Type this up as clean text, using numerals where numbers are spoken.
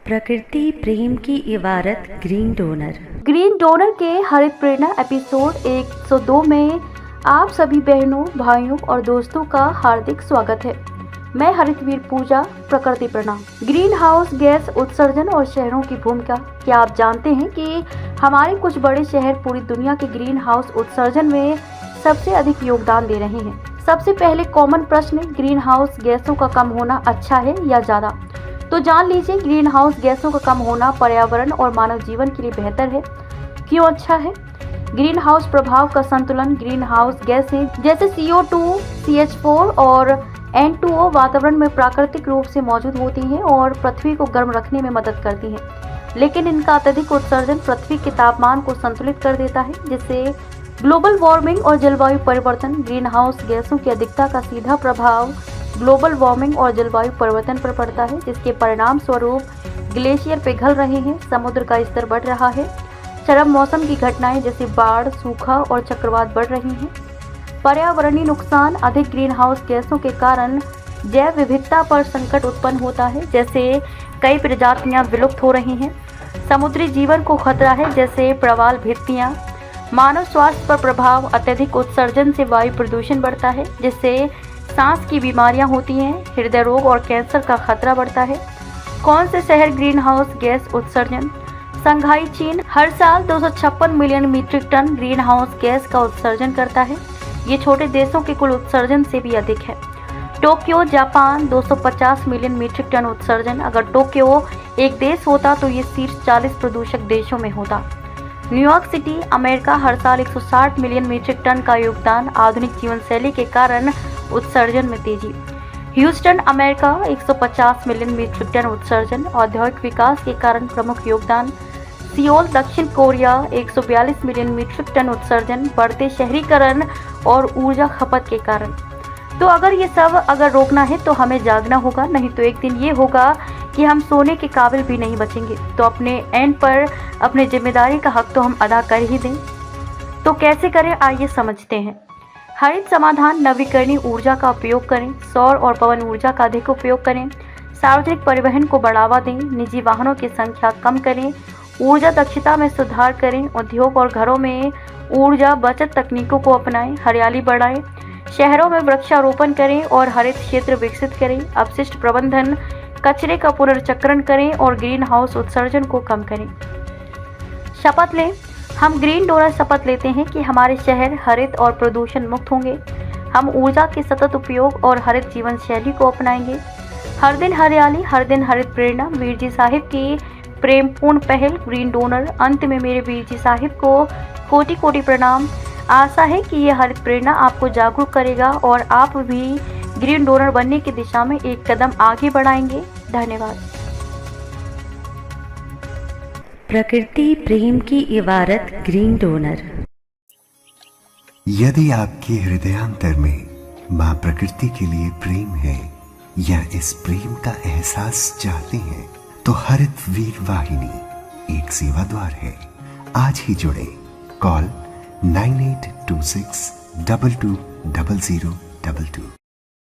प्रकृति प्रेम की इबारत ग्रीन डोनर। ग्रीन डोनर के हरित प्रेरणा एपिसोड 102 में आप सभी बहनों, भाइयों और दोस्तों का हार्दिक स्वागत है। मैं हरितवीर पूजा, प्रकृति प्रणाम। ग्रीन हाउस गैस उत्सर्जन और शहरों की भूमिका। क्या आप जानते हैं कि हमारे कुछ बड़े शहर पूरी दुनिया के ग्रीन हाउस उत्सर्जन में सबसे अधिक योगदान दे रहे हैं? सबसे पहले कॉमन प्रश्न, ग्रीन हाउस गैसों का कम होना अच्छा है या ज़्यादा? तो जान लीजिए, ग्रीन हाउस गैसों का कम होना पर्यावरण और मानव जीवन के लिए बेहतर है। क्यों अच्छा है? ग्रीन हाउस प्रभाव का संतुलन। ग्रीन हाउस गैसें जैसे CO2, CH4 और N2O वातावरण में प्राकृतिक रूप से मौजूद होती हैं और पृथ्वी को गर्म रखने में मदद करती हैं, लेकिन इनका अत्यधिक उत्सर्जन पृथ्वी के तापमान को संतुलित कर देता है, जिससे ग्लोबल वार्मिंग और जलवायु परिवर्तन। ग्रीन हाउस गैसों की अधिकता का सीधा प्रभाव ग्लोबल वार्मिंग और जलवायु परिवर्तन पर पड़ता है, जिसके परिणाम स्वरूप ग्लेशियर पिघल रहे हैं, समुद्र का स्तर बढ़ रहा है, चरम मौसम की घटनाएं जैसे बाढ़, सूखा और चक्रवात बढ़ रही हैं। पर्यावरणीय नुकसान। अधिक ग्रीन हाउस गैसों के कारण जैव विविधता पर संकट उत्पन्न होता है, जैसे कई प्रजातियां विलुप्त हो रही हैं। समुद्री जीवन को खतरा है, जैसे प्रवाल भित्तियां। मानव स्वास्थ्य पर प्रभाव। अत्यधिक उत्सर्जन से वायु प्रदूषण बढ़ता है, जिससे सांस की बीमारियां होती हैं, हृदय रोग और कैंसर का खतरा बढ़ता है। कौन से शहर ग्रीन हाउस गैस उत्सर्जन? शंघाई, चीन हर साल 256 million metric ton green house gas का उत्सर्जन करता है। ये छोटे देशों के कुल उत्सर्जन से भी अधिक है। Tokyo, Japan 250 million metric tonne उत्सर्जन। अगर टोक्यो एक देश होता तो ये शीर्ष 40 प्रदूषक देशों में होता। न्यूयॉर्क सिटी, अमेरिका हर साल 160 मिलियन मीट्रिक टन का योगदान। आधुनिक जीवन शैली के कारण उत्सर्जन में तेजी। Houston, America 150 million metric tonne उत्सर्जन। औद्योगिक विकास के कारण प्रमुख योगदान। सियोल, दक्षिण कोरिया 142 मिलियन मीट्रिक टन उत्सर्जन, बढ़ते शहरीकरण और ऊर्जा खपत के कारण। तो अगर ये सब रोकना है तो हमें जागना होगा, नहीं तो एक दिन ये होगा कि हम सोने के काबिल भी नहीं बचेंगे। तो अपने एंड पर अपने जिम्मेदारी का हक तो हम अदा कर ही दें। तो कैसे करें, आइए समझते हैं। हरित समाधान। नवीकरणीय ऊर्जा का उपयोग करें। सौर और पवन ऊर्जा का अधिक उपयोग करें। सार्वजनिक परिवहन को बढ़ावा दें। निजी वाहनों की संख्या कम करें। ऊर्जा दक्षता में सुधार करें। उद्योग और घरों में ऊर्जा बचत तकनीकों को अपनाएं। हरियाली बढ़ाएं। शहरों में वृक्षारोपण करें और हरित क्षेत्र विकसित करें। अपशिष्ट प्रबंधन, कचरे का पुनर्चक्रण करें और ग्रीन हाउस उत्सर्जन को कम करें। शपथ लें। हम ग्रीन डोनर शपथ लेते हैं कि हमारे शहर हरित और प्रदूषण मुक्त होंगे। हम ऊर्जा के सतत उपयोग और हरित जीवन शैली को अपनाएंगे। हर दिन हरियाली, हर दिन हरित प्रेरणा। वीर जी साहिब की प्रेमपूर्ण पहल ग्रीन डोनर। अंत में मेरे वीर जी साहिब को कोटि कोटि प्रणाम। आशा है कि यह हरित प्रेरणा आपको जागरूक करेगा और आप भी ग्रीन डोनर बनने की दिशा में एक कदम आगे बढ़ाएंगे। धन्यवाद। प्रकृति प्रेम की इबारत ग्रीन डोनर। यदि आपके हृदयांतर में मां प्रकृति के लिए प्रेम है या इस प्रेम का एहसास चाहते हैं, तो हरित वीर वाहिनी एक सेवा द्वार है। आज ही जुड़े। कॉल 9826 220022।